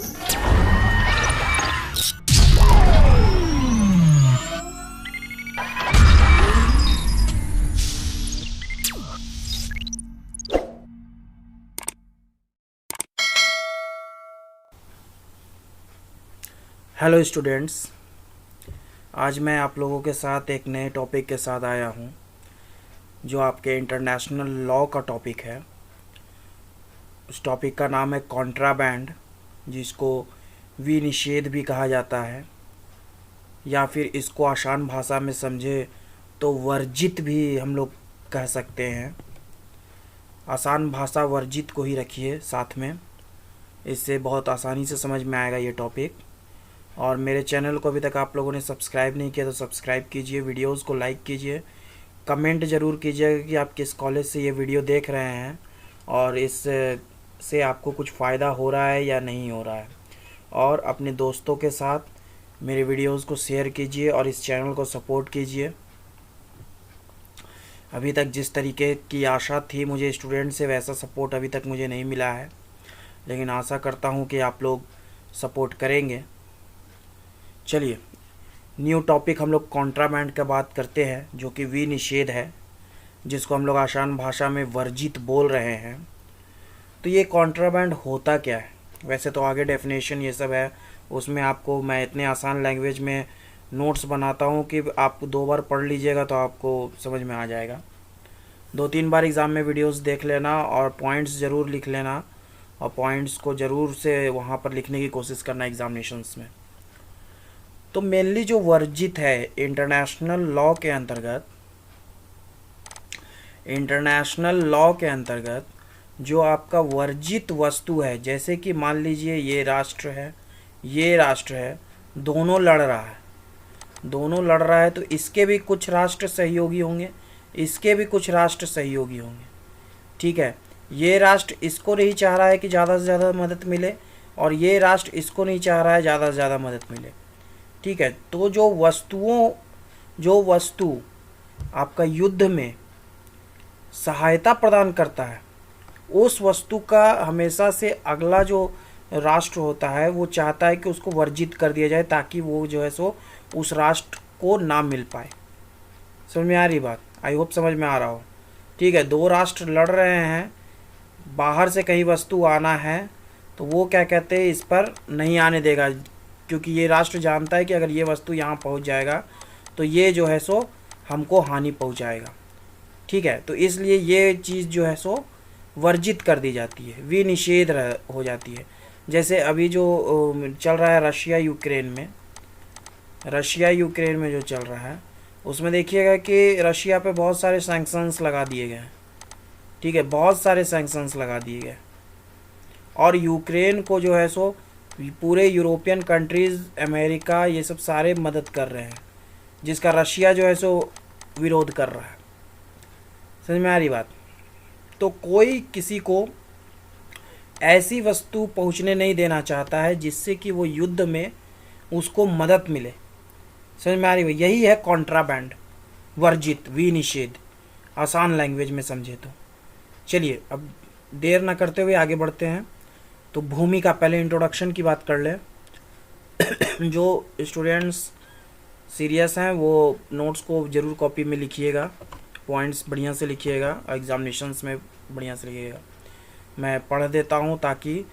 Hello students, आज मैं आप लोगों के साथ एक नए टॉपिक के साथ आया हूं, जो आपके इंटरनेशनल लॉ का टॉपिक है। उस टॉपिक का नाम है कॉन्ट्राबैंड, जिसको विनिषेध भी कहा जाता है, या फिर इसको आसान भाषा में समझे तो वर्जित भी हम लोग कह सकते हैं। आसान भाषा वर्जित को ही रखिए साथ में, इससे बहुत आसानी से समझ में आएगा ये टॉपिक। और मेरे चैनल को अभी तक आप लोगों ने सब्सक्राइब नहीं किया तो सब्सक्राइब कीजिए, वीडियोस को लाइक कीजिए, कमेंट ज़रूर कीजिएगा कि आप किस कॉलेज से ये वीडियो देख रहे हैं और इससे आपको कुछ फ़ायदा हो रहा है या नहीं हो रहा है। और अपने दोस्तों के साथ मेरे वीडियोस को शेयर कीजिए और इस चैनल को सपोर्ट कीजिए। अभी तक जिस तरीके की आशा थी मुझे स्टूडेंट से, वैसा सपोर्ट अभी तक मुझे नहीं मिला है, लेकिन आशा करता हूँ कि आप लोग सपोर्ट करेंगे। चलिए, न्यू टॉपिक हम लोग कॉन्ट्राबैंड का बात करते हैं, जो कि विनिषेध है, जिसको हम लोग आसान भाषा में वर्जित बोल रहे हैं। तो ये कॉन्ट्राबैंड होता क्या है? वैसे तो आगे डेफिनेशन ये सब है, उसमें आपको मैं इतने आसान लैंग्वेज में नोट्स बनाता हूँ कि आप 2 बार पढ़ लीजिएगा तो आपको समझ में आ जाएगा। 2-3 बार एग्ज़ाम में वीडियोस देख लेना और पॉइंट्स ज़रूर लिख लेना, और पॉइंट्स को ज़रूर से वहाँ पर लिखने की कोशिश करना एग्ज़ामिनेशंस में। तो मेनली जो वर्जित है इंटरनेशनल लॉ के अंतर्गत जो आपका वर्जित वस्तु है, जैसे कि मान लीजिए ये राष्ट्र है, ये राष्ट्र है, दोनों लड़ रहा है, तो इसके भी कुछ राष्ट्र सहयोगी होंगे, इसके भी कुछ राष्ट्र सहयोगी होंगे। ठीक है, ये राष्ट्र इसको नहीं चाह रहा है कि ज़्यादा से ज़्यादा मदद मिले, और ये राष्ट्र इसको नहीं चाह रहा है ज़्यादा से ज़्यादा मदद मिले। ठीक है, तो जो वस्तु आपका युद्ध में सहायता प्रदान करता है, उस वस्तु का हमेशा से अगला जो राष्ट्र होता है वो चाहता है कि उसको वर्जित कर दिया जाए, ताकि वो जो है सो उस राष्ट्र को ना मिल पाए। समझ में आ रही बात? आई होप समझ में आ रहा हो। ठीक है, 2 राष्ट्र लड़ रहे हैं, बाहर से कहीं वस्तु आना है तो वो क्या कहते हैं, इस पर नहीं आने देगा, क्योंकि ये राष्ट्र जानता है कि अगर ये वस्तु यहाँ पहुँच जाएगा तो ये जो है सो हमको हानि पहुँचाएगा। ठीक है, तो इसलिए ये चीज़ जो है सो वर्जित कर दी जाती है, विनिषेध हो जाती है। जैसे अभी जो चल रहा है रशिया यूक्रेन में जो चल रहा है, उसमें देखिएगा कि रशिया पे बहुत सारे सैंक्शंस लगा दिए गए हैं। ठीक है, बहुत सारे सैंक्शंस लगा दिए गए, और यूक्रेन को जो है सो पूरे यूरोपियन कंट्रीज़, अमेरिका, ये सब सारे मदद कर रहे हैं, जिसका रशिया जो है सो विरोध कर रहा है। समझ में आ रही बात? तो कोई किसी को ऐसी वस्तु पहुंचने नहीं देना चाहता है जिससे कि वो युद्ध में उसको मदद मिले। समझ में आ रही है? यही है कॉन्ट्राबैंड, वर्जित, विनिषेध, आसान लैंग्वेज में समझे तो। चलिए, अब देर ना करते हुए आगे बढ़ते हैं। तो भूमि का पहले इंट्रोडक्शन की बात कर ले। जो स्टूडेंट्स सीरियस हैं वो नोट्स को ज़रूर कॉपी में लिखिएगा, पॉइंट्स बढ़िया से लिखिएगा, एग्जामिनेशंस में बढ़िया से लिखिएगा। मैं पढ़ देता हूँ ताकि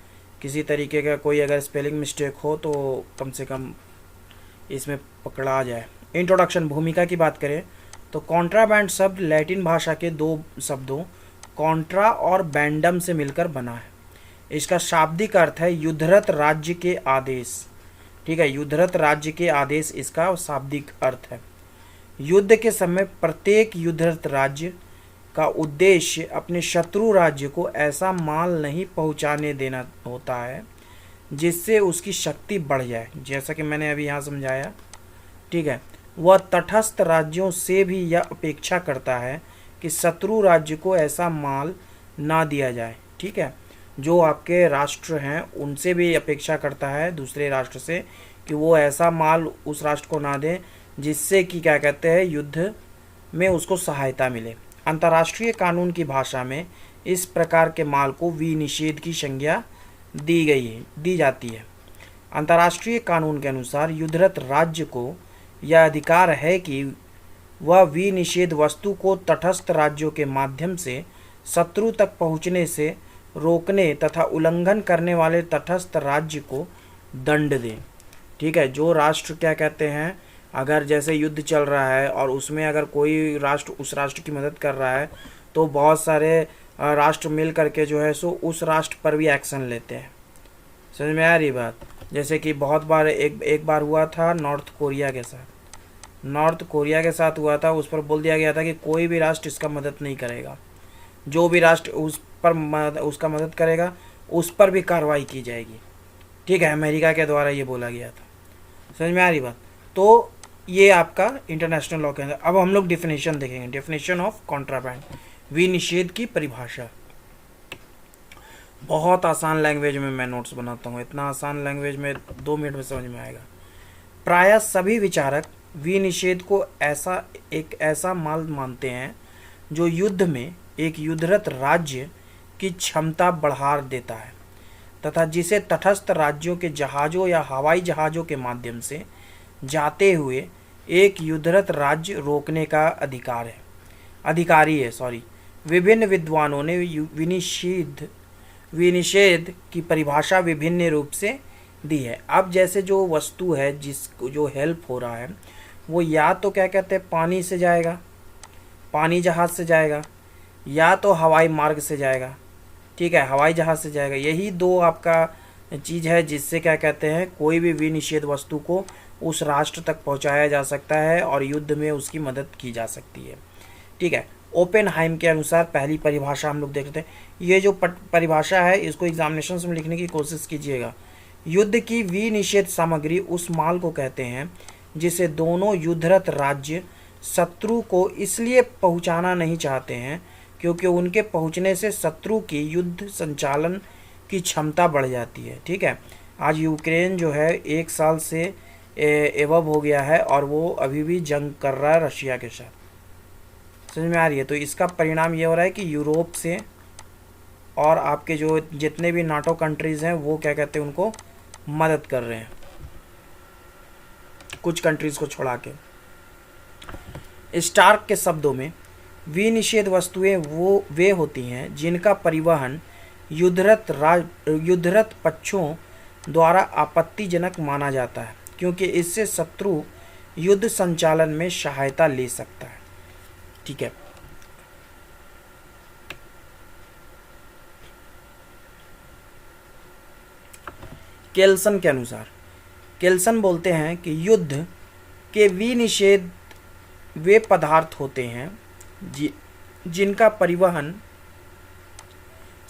किसी तरीके का कोई अगर स्पेलिंग मिस्टेक हो तो कम से कम इसमें पकड़ा जाए। इंट्रोडक्शन, भूमिका की बात करें तो कॉन्ट्राबैंड शब्द लैटिन भाषा के 2 शब्दों कॉन्ट्रा और बैंडम से मिलकर बना है। इसका शाब्दिक अर्थ है युद्धरत राज्य के आदेश। ठीक है, युद्धरत राज्य के आदेश इसका शाब्दिक अर्थ है। युद्ध के समय प्रत्येक युद्धरत राज्य का उद्देश्य अपने शत्रु राज्य को ऐसा माल नहीं पहुंचाने देना होता है जिससे उसकी शक्ति बढ़ जाए, जैसा कि मैंने अभी यहाँ समझाया। ठीक है, वह तटस्थ राज्यों से भी यह अपेक्षा करता है कि शत्रु राज्य को ऐसा माल ना दिया जाए। ठीक है, जो आपके राष्ट्र हैं उनसे भी अपेक्षा करता है, दूसरे राष्ट्र से, कि वो ऐसा माल उस राष्ट्र को ना दें जिससे कि क्या कहते हैं, युद्ध में उसको सहायता मिले। अंतर्राष्ट्रीय कानून की भाषा में इस प्रकार के माल को विनिषेध की संज्ञा दी जाती है। अंतर्राष्ट्रीय कानून के अनुसार युद्धरत राज्य को यह अधिकार है कि वह विनिषेध वस्तु को तटस्थ राज्यों के माध्यम से शत्रु तक पहुंचने से रोकने तथा उल्लंघन करने वाले तटस्थ राज्य को दंड दे। ठीक है, जो राष्ट्र क्या कहते हैं, अगर जैसे युद्ध चल रहा है और उसमें अगर कोई राष्ट्र उस राष्ट्र की मदद कर रहा है तो बहुत सारे राष्ट्र मिल करके जो है सो उस राष्ट्र पर भी एक्शन लेते हैं। समझ में आ रही बात? जैसे कि बहुत बार एक बार हुआ था नॉर्थ कोरिया के साथ हुआ था। उस पर बोल दिया गया था कि कोई भी राष्ट्र इसका मदद नहीं करेगा, जो भी राष्ट्र उसका मदद करेगा उस पर भी कार्रवाई की जाएगी। ठीक है, अमेरिका के द्वारा ये बोला गया था। समझ में आ रही बात? तो ये आपका इंटरनेशनल लॉ के अंदर। अब हम लोग डेफिनेशन देखेंगे, डेफिनेशन ऑफ कॉन्ट्राबैंड, विनिषेध की परिभाषा। बहुत आसान लैंग्वेज में मैं नोट्स बनाता हूँ, इतना आसान लैंग्वेज में 2 मिनट में समझ में आएगा। प्रायः सभी विचारक विनिषेध को एक ऐसा माल मानते हैं जो युद्ध में एक युद्धरत राज्य की क्षमता बढ़ा देता है तथा जिसे तटस्थ राज्यों के जहाज़ों या हवाई जहाज़ों के माध्यम से जाते हुए एक युद्धरत राज्य रोकने का अधिकारी है। विभिन्न विद्वानों ने विनिषेध की परिभाषा विभिन्न रूप से दी है। अब जैसे जो वस्तु है जिसको जो हेल्प हो रहा है वो या तो क्या कहते हैं पानी से जाएगा, पानी जहाज़ से जाएगा, या तो हवाई मार्ग से जाएगा। ठीक है, हवाई जहाज़ से जाएगा। यही 2 आपका चीज़ है जिससे क्या कहते हैं कोई भी विनिषेध वस्तु को उस राष्ट्र तक पहुंचाया जा सकता है और युद्ध में उसकी मदद की जा सकती है। ठीक है, ओपेनहाइम के अनुसार पहली परिभाषा हम लोग देखते हैं। ये जो परिभाषा है इसको एग्जामिनेशंस में लिखने की कोशिश कीजिएगा। युद्ध की विनिषेध सामग्री उस माल को कहते हैं जिसे दोनों युद्धरत राज्य शत्रु को इसलिए पहुंचाना नहीं चाहते हैं क्योंकि उनके पहुंचने से शत्रु की युद्ध संचालन की क्षमता बढ़ जाती है। ठीक है, आज यूक्रेन जो है 1 साल से एवब हो गया है और वो अभी भी जंग कर रहा है रशिया के साथ। समझ में आ रही है? तो इसका परिणाम ये हो रहा है कि यूरोप से और आपके जो जितने भी नाटो कंट्रीज़ हैं वो क्या कहते हैं उनको मदद कर रहे हैं, कुछ कंट्रीज़ को छोड़ा के। स्टार्क के शब्दों में विनिषेध वस्तुएं वे होती हैं जिनका परिवहन युद्धरत पक्षों द्वारा आपत्तिजनक माना जाता है क्योंकि इससे शत्रु युद्ध संचालन में सहायता ले सकता है। ठीक है, केल्सन के अनुसार, केल्सन बोलते हैं कि युद्ध के विनिषेध वे पदार्थ होते हैं जिनका परिवहन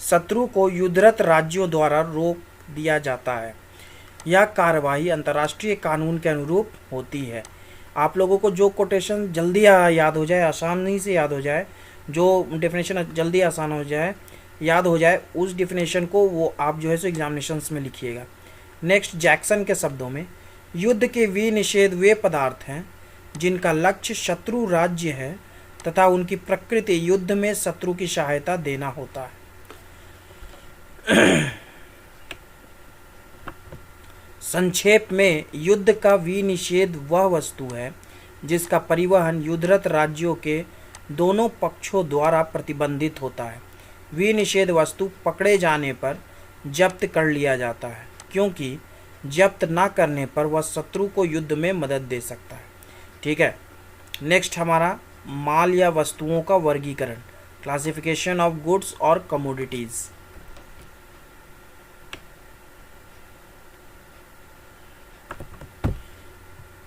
शत्रु को युद्धरत राज्यों द्वारा रोक दिया जाता है। यह कार्यवाही अंतर्राष्ट्रीय कानून के अनुरूप होती है। आप लोगों को जो कोटेशन जल्दी याद हो जाए, आसानी से याद हो जाए, जो डेफिनेशन जल्दी आसान हो जाए, याद हो जाए, उस डेफिनेशन को वो आप जो है सो एग्जामिनेशंस में लिखिएगा। नेक्स्ट, जैक्सन के शब्दों में युद्ध के विनिषेध वे पदार्थ हैं जिनका लक्ष्य शत्रु राज्य है तथा उनकी प्रकृति युद्ध में शत्रु की सहायता देना होता है। संक्षेप में, युद्ध का विनिषेध वह वस्तु है जिसका परिवहन युद्धरत राज्यों के दोनों पक्षों द्वारा प्रतिबंधित होता है। विनिषेध वस्तु पकड़े जाने पर जब्त कर लिया जाता है क्योंकि जब्त ना करने पर वह शत्रु को युद्ध में मदद दे सकता है। ठीक है, नेक्स्ट हमारा माल या वस्तुओं का वर्गीकरण, क्लासिफिकेशन ऑफ गुड्स और कमोडिटीज।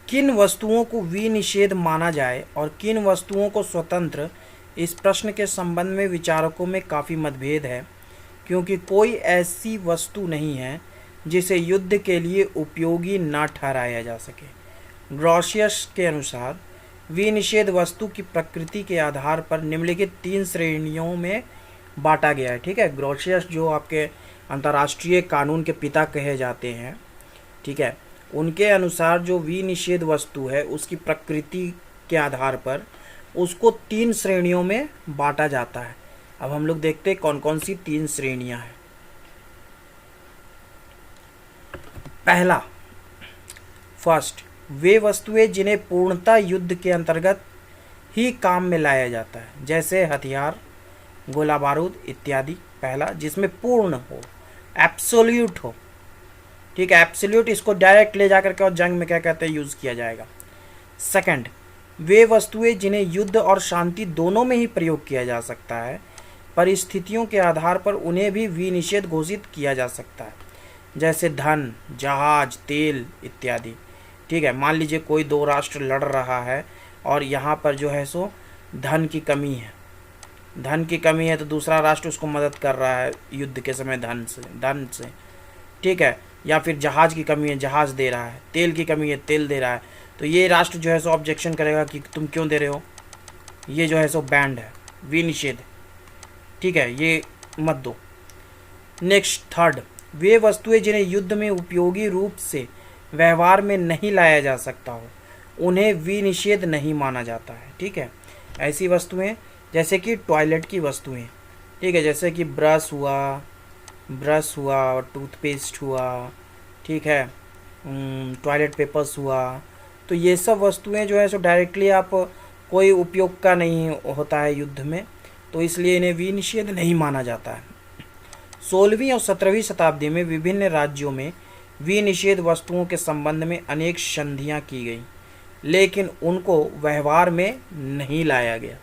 किन वस्तुओं को विनिषेध माना जाए और किन वस्तुओं को स्वतंत्र, इस प्रश्न के संबंध में विचारकों में काफ़ी मतभेद है क्योंकि कोई ऐसी वस्तु नहीं है जिसे युद्ध के लिए उपयोगी ना ठहराया जा सके। ग्रोशियस के अनुसार विनिषेध वस्तु की प्रकृति के आधार पर निम्नलिखित 3 श्रेणियों में बांटा गया है। ठीक है, ग्रोशियस जो आपके अंतर्राष्ट्रीय कानून के पिता कहे जाते हैं, ठीक है, उनके अनुसार जो विनिषेध वस्तु है उसकी प्रकृति के आधार पर उसको 3 श्रेणियों में बांटा जाता है। अब हम लोग देखते हैं कौन कौन सी 3 श्रेणियां हैं। पहला, फर्स्ट, वे वस्तुएं जिन्हें पूर्णतः युद्ध के अंतर्गत ही काम में लाया जाता है, जैसे हथियार, गोला बारूद इत्यादि। पहला, जिसमें पूर्ण हो, एब्सोल्यूट हो। ठीक है, एब्सोल्यूट इसको डायरेक्ट ले जाकर के और जंग में क्या कहते हैं यूज़ किया जाएगा। सेकंड, वे वस्तुएं जिन्हें युद्ध और शांति दोनों में ही प्रयोग किया जा सकता है, परिस्थितियों के आधार पर उन्हें भी विनिषेध घोषित किया जा सकता है, जैसे धन, जहाज, तेल इत्यादि। ठीक है, मान लीजिए कोई दो राष्ट्र लड़ रहा है और यहाँ पर जो है सो धन की कमी है, तो दूसरा राष्ट्र उसको मदद कर रहा है युद्ध के समय धन से। ठीक है, या फिर जहाज की कमी है, जहाज दे रहा है, तेल की कमी है, तेल दे रहा है, तो ये राष्ट्र जो है सो ऑब्जेक्शन करेगा कि तुम क्यों दे रहे हो, ये जो है सो बैंड है, विनिषेध। ठीक है, ये मत दो। नेक्स्ट, थर्ड, वे वस्तुएं जिन्हें युद्ध में उपयोगी रूप से व्यवहार में नहीं लाया जा सकता हो, उन्हें विनिषेध नहीं माना जाता है। ठीक है, ऐसी वस्तुएं जैसे कि टॉयलेट की वस्तुएं। ठीक है, जैसे कि ब्रश हुआ, टूथपेस्ट हुआ, ठीक है, टॉयलेट पेपर्स हुआ, तो ये सब वस्तुएं जो है सो डायरेक्टली आप कोई उपयोग का नहीं होता है युद्ध में, तो इसलिए इन्हें विनिषेध नहीं माना जाता है। 16वीं और 17वीं शताब्दी में विभिन्न राज्यों में विनिषेध वस्तुओं के संबंध में अनेक संधियां की गई, लेकिन उनको व्यवहार में नहीं लाया गया।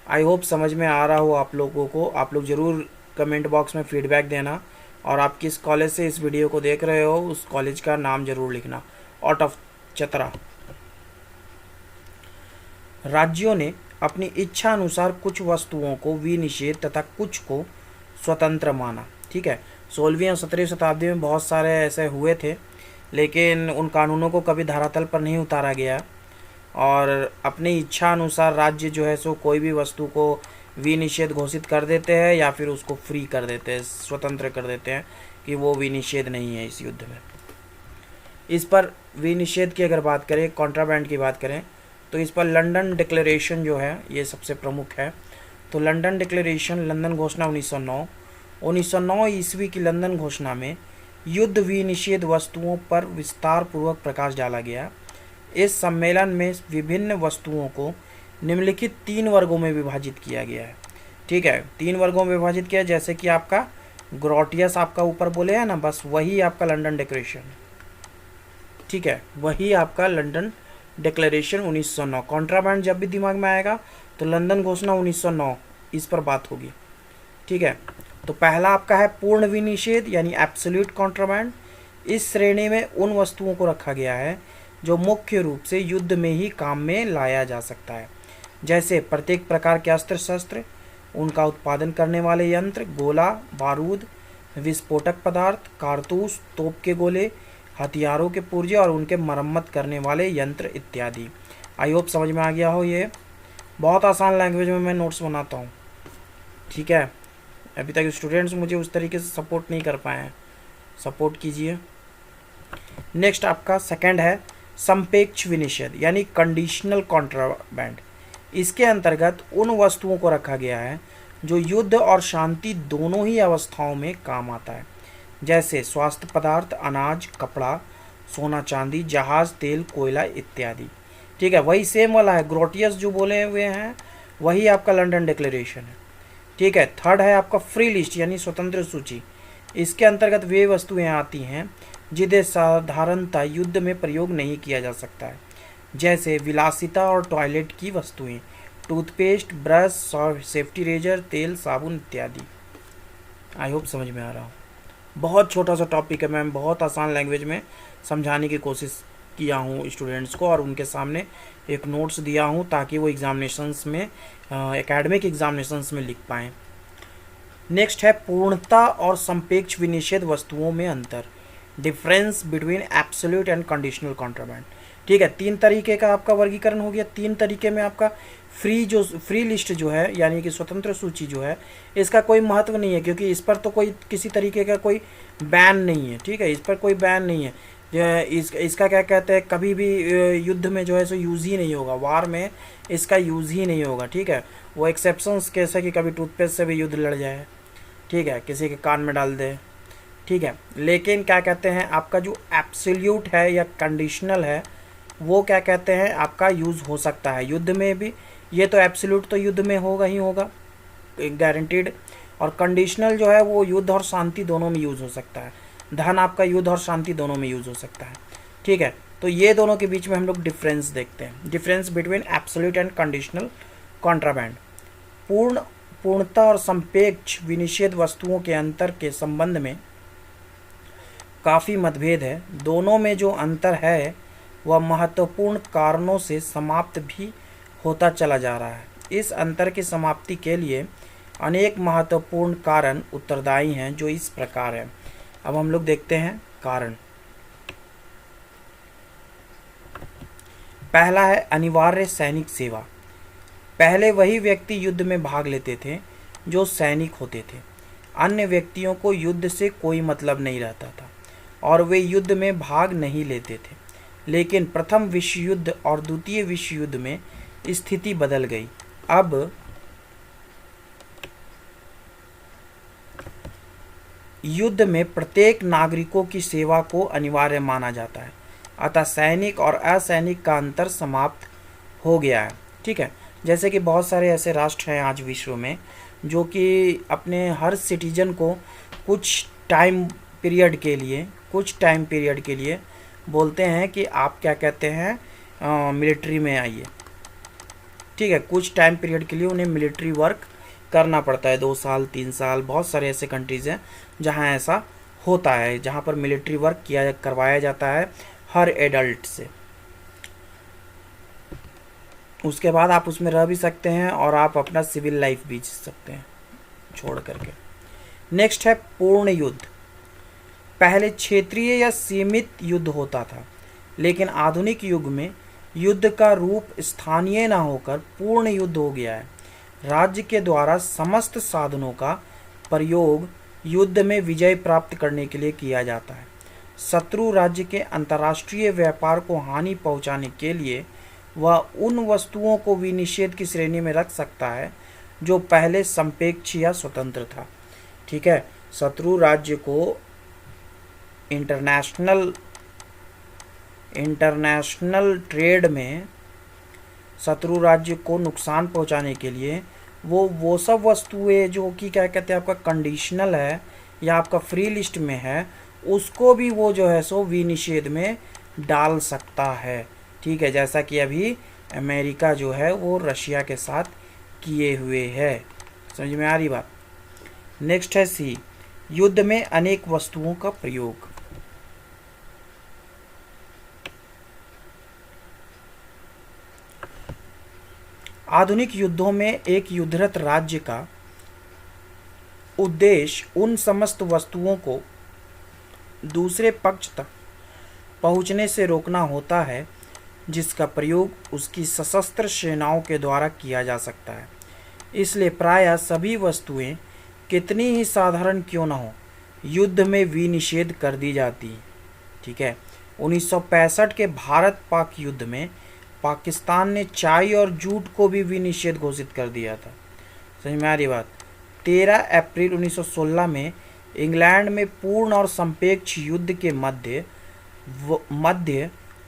आई होप समझ में आ रहा हो आप लोगों को। आप लोग ज़रूर कमेंट बॉक्स में फीडबैक देना, और आप किस कॉलेज से इस वीडियो को देख रहे हो उस कॉलेज का नाम ज़रूर लिखना। Out of Chatra. राज्यों ने अपनी इच्छा अनुसार कुछ वस्तुओं को विनिषेध तथा कुछ को स्वतंत्र माना। ठीक है, 16वीं और 17वीं शताब्दी में बहुत सारे ऐसे हुए थे, लेकिन उन कानूनों को कभी धरातल पर नहीं उतारा गया, और अपनी इच्छा अनुसार राज्य जो है सो कोई भी वस्तु को विनिषेध घोषित कर देते हैं या फिर उसको फ्री कर देते हैं, स्वतंत्र कर देते हैं कि वो विनिषेध नहीं है इस युद्ध में। इस पर विनिषेध की अगर बात करें, कॉन्ट्राबैंड की बात करें, तो इस पर लंदन डिक्लेरेशन जो है ये सबसे प्रमुख है। तो लंदन डिक्लेरेशन, लंदन घोषणा 1909 ईस्वी की लंदन घोषणा में युद्ध विनिषेध वस्तुओं पर विस्तार पूर्वक प्रकाश डाला गया। इस सम्मेलन में विभिन्न वस्तुओं को निम्नलिखित 3 वर्गों में विभाजित किया गया है। ठीक है, 3 वर्गों में विभाजित किया, जैसे कि आपका ग्रोटियस आपका ऊपर बोले हैं ना, बस वही आपका लंदन डिक्लेरेशन। ठीक है, वही आपका लंदन डिक्लेरेशन 1909। कॉन्ट्राबैंड जब भी दिमाग में आएगा तो लंदन घोषणा 1909 इस पर बात होगी। ठीक है, तो पहला आपका है पूर्ण विनिषेध यानी एब्सोल्यूट कॉन्ट्राबैंड। इस श्रेणी में उन वस्तुओं को रखा गया है जो मुख्य रूप से युद्ध में ही काम में लाया जा सकता है, जैसे प्रत्येक प्रकार के अस्त्र शस्त्र, उनका उत्पादन करने वाले यंत्र, गोला बारूद, विस्फोटक पदार्थ, कारतूस, तोप के गोले, हथियारों के पुर्जे और उनके मरम्मत करने वाले यंत्र इत्यादि। आई होप समझ में आ गया हो। ये बहुत आसान लैंग्वेज में मैं नोट्स बनाता हूँ। ठीक है, अभी तक स्टूडेंट्स मुझे उस तरीके से सपोर्ट नहीं कर पाए हैं, सपोर्ट कीजिए। नेक्स्ट आपका सेकंड है संपेक्ष विनिषेध यानी कंडीशनल कॉन्ट्राबैंड। इसके अंतर्गत उन वस्तुओं को रखा गया है जो युद्ध और शांति दोनों ही अवस्थाओं में काम आता है, जैसे स्वास्थ्य पदार्थ, अनाज, कपड़ा, सोना चांदी, जहाज, तेल, कोयला इत्यादि। ठीक है, वही सेम वाला है, ग्रोटियस जो बोले हुए हैं वही आपका लंदन डिक्लेरेशन है। ठीक है, थर्ड है आपका फ्री लिस्ट यानी स्वतंत्र सूची। इसके अंतर्गत वे वस्तुएं आती हैं जिन्हें साधारणतः युद्ध में प्रयोग नहीं किया जा सकता है, जैसे विलासिता और टॉयलेट की वस्तुएं, टूथपेस्ट, ब्रश, सेफ्टी रेजर, तेल, साबुन इत्यादि। आई होप समझ में आ रहा हो। बहुत छोटा सा टॉपिक है, मैं बहुत आसान लैंग्वेज में समझाने की कोशिश किया हूँ स्टूडेंट्स को, और उनके सामने एक नोट्स दिया हूँ ताकि वो एग्जामिनेशंस में, एकेडमिक एग्जामिनेशंस में लिख पाएँ। नेक्स्ट है पूर्णता और संपेक्ष विनिषेध वस्तुओं में अंतर, difference between absolute and conditional contraband. ठीक है, 3 तरीके का आपका वर्गीकरण हो गया। 3 तरीके में आपका फ्री लिस्ट जो है यानी कि स्वतंत्र सूची जो है, इसका कोई महत्व नहीं है, क्योंकि इस पर तो कोई किसी तरीके का कोई बैन नहीं है। ठीक है, इस पर कोई बैन नहीं है। इसका क्या कहते हैं, कभी भी युद्ध में जो है सो यूज़ ही नहीं होगा, वार में इसका यूज़ ही नहीं होगा। ठीक है, वो एक्सेप्शंस कैसे कि कभी टूथपेस्ट से भी युद्ध लड़ जाए, ठीक है, किसी के कान में डाल दे, ठीक है। लेकिन क्या कहते हैं, आपका जो एब्सोल्यूट है या कंडीशनल है वो क्या कहते हैं आपका यूज़ हो सकता है युद्ध में भी। ये तो एब्सोल्यूट तो युद्ध में होगा ही होगा, गारंटीड। और कंडीशनल जो है वो युद्ध और शांति दोनों में यूज़ हो सकता है। धन आपका युद्ध और शांति दोनों में यूज़ हो सकता है, ठीक है। तो ये दोनों के बीच में हम लोग डिफरेंस देखते हैं, difference between absolute and conditional contraband. पूर्णता और संपेक्ष विनिषेध वस्तुओं के अंतर के संबंध में काफ़ी मतभेद है। दोनों में जो अंतर है वह महत्वपूर्ण कारणों से समाप्त भी होता चला जा रहा है। इस अंतर की समाप्ति के लिए अनेक महत्वपूर्ण कारण उत्तरदायी हैं, जो इस प्रकार हैं। अब हम लोग देखते हैं कारण। पहला है अनिवार्य सैनिक सेवा। पहले वही व्यक्ति युद्ध में भाग लेते थे जो सैनिक होते थे। अन्य व्यक्तियों को युद्ध से कोई मतलब नहीं रहता था और वे युद्ध में भाग नहीं लेते थे। लेकिन प्रथम विश्व युद्ध और द्वितीय विश्व युद्ध में स्थिति बदल गई। अब युद्ध में प्रत्येक नागरिकों की सेवा को अनिवार्य माना जाता है, अतः सैनिक और असैनिक का अंतर समाप्त हो गया है, ठीक है। जैसे कि बहुत सारे ऐसे राष्ट्र हैं आज विश्व में जो कि अपने हर सिटीजन को कुछ टाइम पीरियड के लिए बोलते हैं कि आप क्या कहते हैं मिलिट्री में आइए, ठीक है। कुछ टाइम पीरियड के लिए उन्हें मिलिट्री वर्क करना पड़ता है, 2 साल 3 साल। बहुत सारे ऐसे कंट्रीज़ हैं जहां ऐसा होता है, जहां पर मिलिट्री वर्क करवाया जाता है हर एडल्ट से। उसके बाद आप उसमें रह भी सकते हैं और आप अपना सिविल लाइफ भी जी सकते हैं छोड़ करके। नेक्स्ट है पूर्ण युद्ध। पहले क्षेत्रीय या सीमित युद्ध होता था, लेकिन आधुनिक युग में युद्ध का रूप स्थानीय न होकर पूर्ण युद्ध हो गया है। राज्य के द्वारा समस्त साधनों का प्रयोग युद्ध में विजय प्राप्त करने के लिए किया जाता है। शत्रु राज्य के अंतर्राष्ट्रीय व्यापार को हानि पहुंचाने के लिए वह उन वस्तुओं को विनिषेध की श्रेणी में रख सकता है जो पहले संपेक्ष या स्वतंत्र था, ठीक है। शत्रु राज्य को इंटरनेशनल ट्रेड में शत्रु राज्य को नुकसान पहुंचाने के लिए वो सब वस्तुएं जो कि क्या कहते हैं आपका कंडीशनल है या आपका फ्री लिस्ट में है, उसको भी वो जो है सो विनिषेध में डाल सकता है, ठीक है। जैसा कि अभी अमेरिका जो है वो रशिया के साथ किए हुए है। समझ में आ रही बात। नेक्स्ट है सी, युद्ध में अनेक वस्तुओं का प्रयोग। आधुनिक युद्धों में एक युद्धरत राज्य का उद्देश्य उन समस्त वस्तुओं को दूसरे पक्ष तक पहुंचने से रोकना होता है जिसका प्रयोग उसकी सशस्त्र सेनाओं के द्वारा किया जा सकता है। इसलिए प्रायः सभी वस्तुएं कितनी ही साधारण क्यों न हो युद्ध में विनिषेध कर दी जाती, ठीक है। 1965 के भारत पाक युद्ध में पाकिस्तान ने चाय और जूट को भी विनिषेध घोषित कर दिया था। समझ में आ रही बात। 13 अप्रैल 1916 में इंग्लैंड में पूर्ण और संपेक्ष युद्ध के मध्य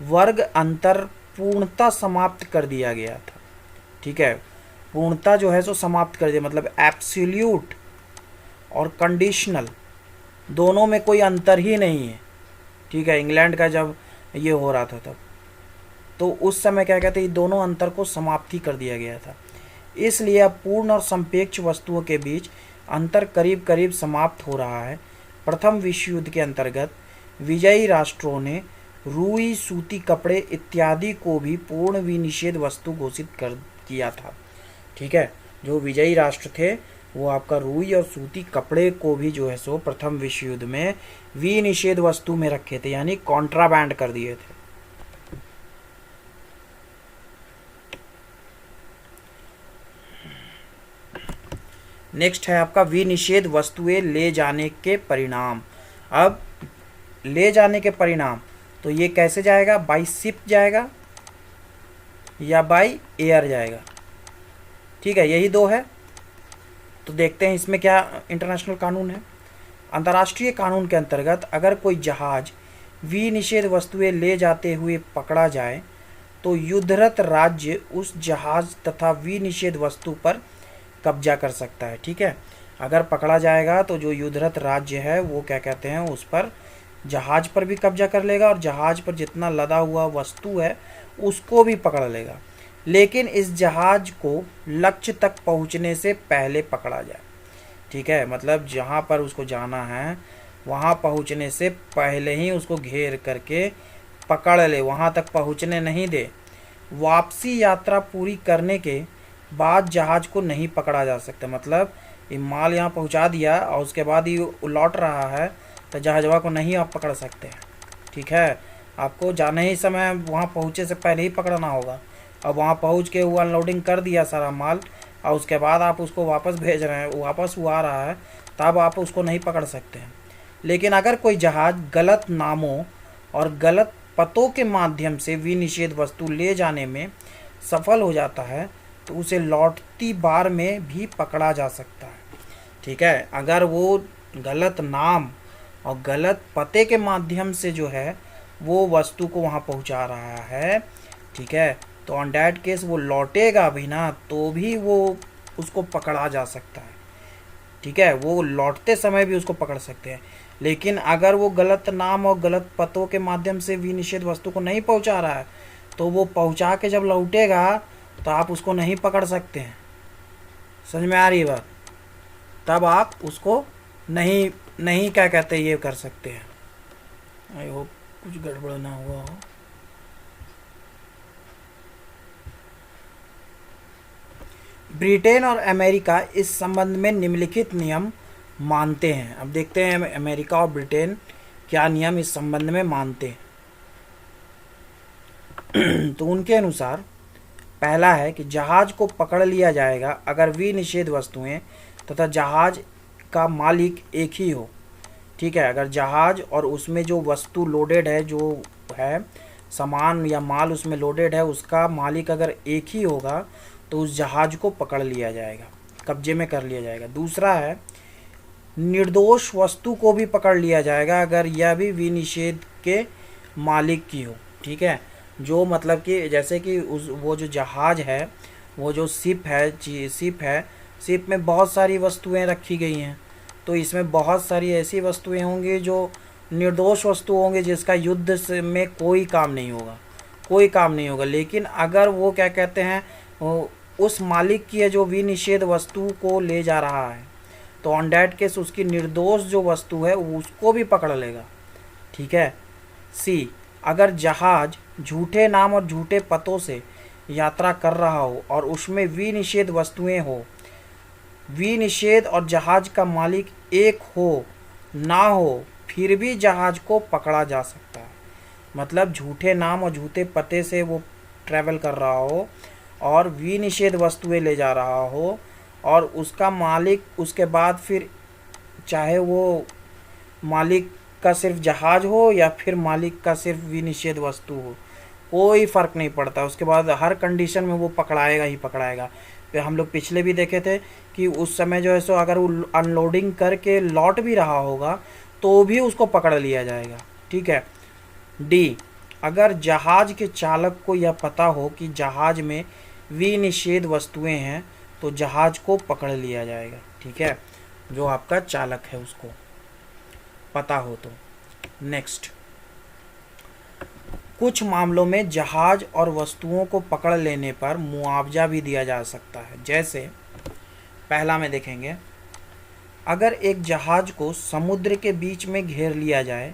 वर्ग अंतर पूर्णता समाप्त कर दिया गया था, ठीक है। पूर्णता जो है सो समाप्त कर दिया, मतलब एब्सोल्यूट और कंडीशनल दोनों में कोई अंतर ही नहीं है, ठीक है। इंग्लैंड का जब ये हो रहा था तब तो उस समय क्या कहते हैं दोनों अंतर को समाप्त ही कर दिया गया था। इसलिए अब पूर्ण और संपेक्ष वस्तुओं के बीच अंतर करीब करीब समाप्त हो रहा है। प्रथम विश्व युद्ध के अंतर्गत विजयी राष्ट्रों ने रुई, सूती कपड़े इत्यादि को भी पूर्ण विनिषेध वस्तु घोषित कर किया था, ठीक है। जो विजयी राष्ट्र थे वो आपका रुई और सूती कपड़े को भी जो है सो प्रथम विश्व युद्ध में विनिषेध वस्तु में रखे थे, यानी कॉन्ट्राबैंड कर दिए थे। नेक्स्ट है आपका विनिषेध वस्तुएं ले जाने के परिणाम। अब ले जाने के परिणाम तो ये कैसे जाएगा, बाई शिप जाएगा या बाई एयर जाएगा, ठीक है। यही दो है। तो देखते हैं इसमें क्या इंटरनेशनल कानून है। अंतर्राष्ट्रीय कानून के अंतर्गत अगर कोई जहाज विनिषेध वस्तुएं ले जाते हुए पकड़ा जाए तो युद्धरत राज्य उस जहाज तथा विनिषेध वस्तु पर कब्जा कर सकता है। ठीक है, अगर पकड़ा जाएगा तो जो युद्धरत राज्य है वो क्या कहते हैं, उस पर जहाज पर भी कब्जा कर लेगा और जहाज पर जितना लदा हुआ वस्तु है उसको भी पकड़ लेगा, लेकिन इस जहाज को लक्ष्य तक पहुंचने से पहले पकड़ा जाए। ठीक है, मतलब जहां पर उसको जाना है वहां पहुंचने से पहले ही उसको घेर करके पकड़ ले, वहां तक पहुंचने नहीं दे। वापसी यात्रा पूरी करने के बाद जहाज को नहीं पकड़ा जा सकता, मतलब ये माल यहाँ पहुँचा दिया और उसके बाद ही लौट रहा है तो जहाजवा को नहीं आप पकड़ सकते हैं। ठीक है, आपको जाने ही समय वहाँ पहुँचे से पहले ही पकड़ना होगा। अब वहाँ पहुँच के वो अनलोडिंग कर दिया सारा माल और उसके बाद आप उसको वापस भेज रहे हैं, वापस वो आ रहा है, तब आप उसको नहीं पकड़ सकते हैं। लेकिन अगर कोई जहाज गलत नामों और गलत पतों के माध्यम से विनिषेध वस्तु ले जाने में सफल हो जाता है तो उसे लौटती बार में भी पकड़ा जा सकता है। ठीक है, अगर वो गलत नाम और गलत पते के माध्यम से जो है वो वस्तु को वहाँ पहुँचा रहा है, ठीक है, तो ऑन डैट केस वो लौटेगा भी ना तो भी वो उसको पकड़ा जा सकता है। ठीक है, वो लौटते समय भी उसको पकड़ सकते हैं। लेकिन अगर वो गलत नाम और गलत पतों के माध्यम से विनिषेध वस्तु को नहीं पहुंचा रहा है तो वो पहुंचा के जब लौटेगा तो आप उसको नहीं पकड़ सकते हैं। समझ में आ रही है बात? तब आप उसको नहीं नहीं क्या कहते ये कर सकते हैं। आई होप कुछ गड़बड़ ना हुआ हो। ब्रिटेन और अमेरिका इस संबंध में निम्नलिखित नियम मानते हैं। अब देखते हैं अमेरिका और ब्रिटेन क्या नियम इस संबंध में मानते हैं। तो उनके अनुसार पहला है कि जहाज को पकड़ लिया जाएगा अगर विनिषेध वस्तुएं तथा जहाज का मालिक एक ही हो। ठीक है, अगर जहाज और उसमें जो वस्तु लोडेड है, जो है सामान या माल उसमें लोडेड है, उसका मालिक अगर एक ही होगा तो उस जहाज को पकड़ लिया जाएगा, कब्जे में कर लिया जाएगा। दूसरा है निर्दोष वस्तु को भी पकड़ लिया जाएगा अगर यह भी विनिषेध के मालिक की हो। ठीक है, जो मतलब कि जैसे कि वो जो जहाज है, वो जो शिप है, शिप में बहुत सारी वस्तुएं रखी गई हैं, तो इसमें बहुत सारी ऐसी वस्तुएं होंगी जो निर्दोष वस्तु होंगे जिसका युद्ध से में कोई काम नहीं होगा। लेकिन अगर वो क्या कहते हैं उस मालिक की है जो विनिषेध वस्तु को ले जा रहा है तो ऑन डैट केस उसकी निर्दोष जो वस्तु है उसको भी पकड़ लेगा। ठीक है। सी, अगर जहाज झूठे नाम और झूठे पतों से यात्रा कर रहा हो और उसमें विनिषेध वस्तुएं हो, विनिषेध और जहाज का मालिक एक हो ना हो, फिर भी जहाज को पकड़ा जा सकता है। मतलब झूठे नाम और झूठे पते से वो ट्रैवल कर रहा हो और विनिषेध वस्तुएं ले जा रहा हो और उसका मालिक उसके बाद फिर चाहे वो मालिक का सिर्फ जहाज हो या फिर मालिक का सिर्फ विनिषेध वस्तु हो, कोई फ़र्क नहीं पड़ता। उसके बाद हर कंडीशन में वो पकड़ाएगा ही पकड़ाएगा। फिर हम लोग पिछले भी देखे थे कि उस समय जो है सो अगर वो अनलोडिंग करके लौट भी रहा होगा तो भी उसको पकड़ लिया जाएगा। ठीक है। डी, अगर जहाज के चालक को यह पता हो कि जहाज में विनिषेध वस्तुएं हैं तो जहाज को पकड़ लिया जाएगा। ठीक है, जो आपका चालक है उसको पता हो तो। नेक्स्ट, कुछ मामलों में जहाज और वस्तुओं को पकड़ लेने पर मुआवजा भी दिया जा सकता है। जैसे पहला में देखेंगे, अगर एक जहाज को समुद्र के बीच में घेर लिया जाए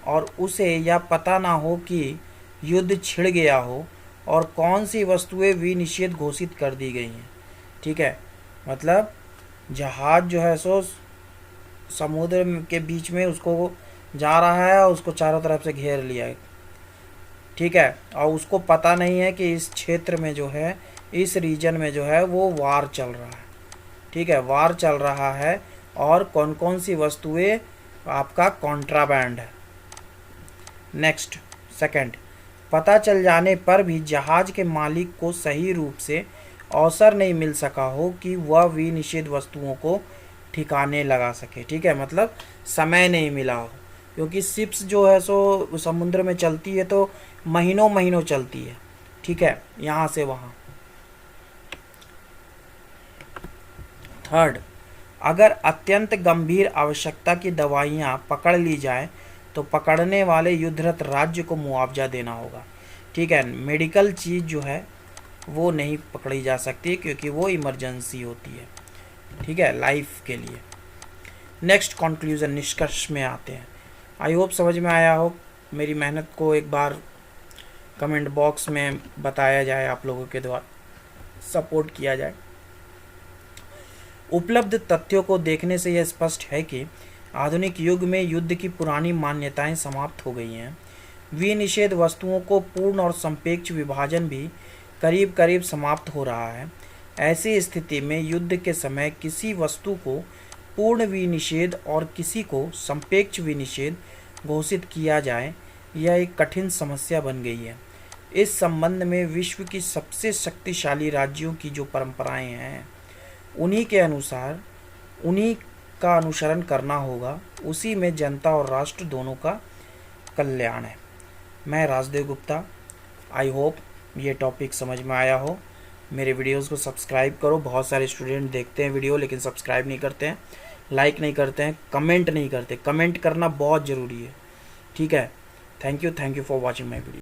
और उसे यह पता ना हो कि युद्ध छिड़ गया हो और कौन सी वस्तुएं विनिषेध घोषित कर दी गई हैं। ठीक है, मतलब जहाज जो है सो समुद्र के बीच में उसको जा रहा है और उसको चारों तरफ से घेर लिया है। ठीक है, और उसको पता नहीं है कि इस क्षेत्र में जो है, इस रीजन में जो है वो वार चल रहा है। ठीक है, वार चल रहा है और कौन कौन सी वस्तुएं आपका कॉन्ट्राबैंड है। नेक्स्ट, सेकंड, पता चल जाने पर भी जहाज के मालिक को सही रूप से अवसर नहीं मिल सका हो कि वह विनिषेध वस्तुओं को ठिकाने लगा सके। ठीक है, मतलब समय नहीं मिला हो, क्योंकि शिप्स जो है सो समुद्र में चलती है तो महीनों महीनों चलती है। ठीक है, यहाँ से वहाँ। थर्ड, अगर अत्यंत गंभीर आवश्यकता की दवाइयाँ पकड़ ली जाए तो पकड़ने वाले युद्धरत राज्य को मुआवजा देना होगा। ठीक है, मेडिकल चीज़ जो है वो नहीं पकड़ी जा सकती, क्योंकि वो इमरजेंसी होती है। ठीक है, लाइफ के लिए। नेक्स्ट कंक्लूजन, निष्कर्ष में आते हैं। आई होप समझ में आया हो। मेरी मेहनत को एक बार कमेंट बॉक्स में बताया जाए, आप लोगों के द्वारा सपोर्ट किया जाए। उपलब्ध तथ्यों को देखने से यह स्पष्ट है कि आधुनिक युग में युद्ध की पुरानी मान्यताएं समाप्त हो गई हैं। विनिषेध वस्तुओं को पूर्ण और संपेक्ष विभाजन भी करीब करीब समाप्त हो रहा है। ऐसी स्थिति में युद्ध के समय किसी वस्तु को पूर्ण विनिषेध और किसी को संपेक्ष विनिषेध घोषित किया जाए, यह एक कठिन समस्या बन गई है। इस संबंध में विश्व की सबसे शक्तिशाली राज्यों की जो परंपराएं हैं, उन्हीं के अनुसार उन्हीं का अनुसरण करना होगा। उसी में जनता और राष्ट्र दोनों का कल्याण है। मैं राजदेव गुप्ता। आई होप ये टॉपिक समझ में आया हो। मेरे वीडियोस को सब्सक्राइब करो। बहुत सारे स्टूडेंट देखते हैं वीडियो लेकिन सब्सक्राइब नहीं करते हैं, लाइक नहीं करते हैं, कमेंट नहीं करते। कमेंट करना बहुत ज़रूरी है। ठीक है, thank you for watching my video.